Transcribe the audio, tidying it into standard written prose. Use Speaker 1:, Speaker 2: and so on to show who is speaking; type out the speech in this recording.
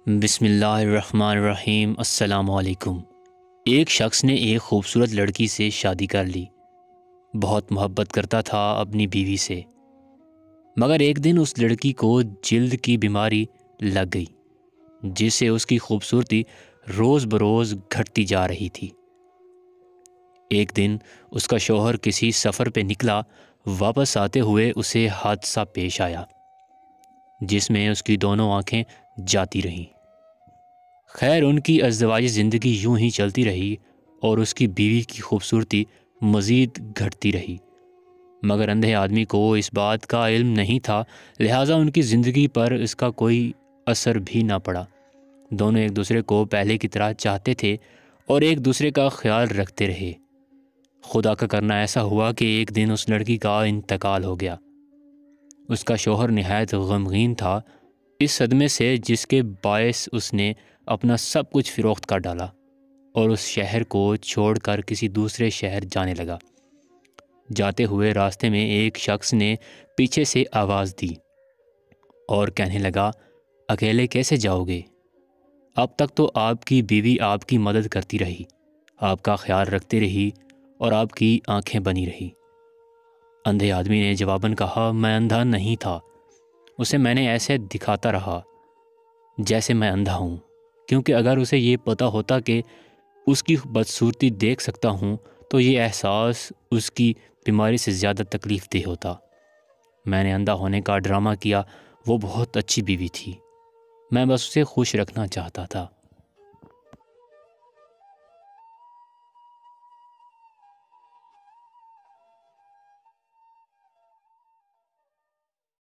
Speaker 1: بسم اللہ الرحمن الرحیم۔ السلام علیکم۔ ایک شخص نے ایک خوبصورت لڑکی سے شادی کر لی۔ بہت محبت کرتا تھا اپنی بیوی سے، مگر ایک دن اس لڑکی کو جلد کی بیماری لگ گئی، جس سے اس کی خوبصورتی روز بروز گھٹتی جا رہی تھی۔ ایک دن اس کا شوہر کسی سفر پہ نکلا، واپس آتے ہوئے اسے حادثہ پیش آیا جس میں اس کی دونوں آنکھیں جاتی رہیں۔ خیر، ان کی ازدواجی زندگی یوں ہی چلتی رہی اور اس کی بیوی کی خوبصورتی مزید گھٹتی رہی، مگر اندھے آدمی کو اس بات کا علم نہیں تھا، لہٰذا ان کی زندگی پر اس کا کوئی اثر بھی نہ پڑا۔ دونوں ایک دوسرے کو پہلے کی طرح چاہتے تھے اور ایک دوسرے کا خیال رکھتے رہے۔ خدا کا کرنا ایسا ہوا کہ ایک دن اس لڑکی کا انتقال ہو گیا۔ اس کا شوہر نہایت غمگین تھا اس صدمے سے، جس کے باعث اس نے اپنا سب کچھ فروخت کر ڈالا اور اس شہر کو چھوڑ کر کسی دوسرے شہر جانے لگا۔ جاتے ہوئے راستے میں ایک شخص نے پیچھے سے آواز دی اور کہنے لگا، اکیلے کیسے جاؤ گے؟ اب تک تو آپ کی بیوی آپ کی مدد کرتی رہی، آپ کا خیال رکھتی رہی اور آپ کی آنکھیں بنی رہی۔ اندھے آدمی نے جواباً کہا، میں اندھا نہیں تھا، اسے میں نے ایسے دکھاتا رہا جیسے میں اندھا ہوں، کیونکہ اگر اسے یہ پتہ ہوتا کہ اس کی بدصورتی دیکھ سکتا ہوں تو یہ احساس اس کی بیماری سے زیادہ تکلیف دہ ہوتا۔ میں نے اندھا ہونے کا ڈرامہ کیا، وہ بہت اچھی بیوی تھی، میں بس اسے خوش رکھنا چاہتا تھا۔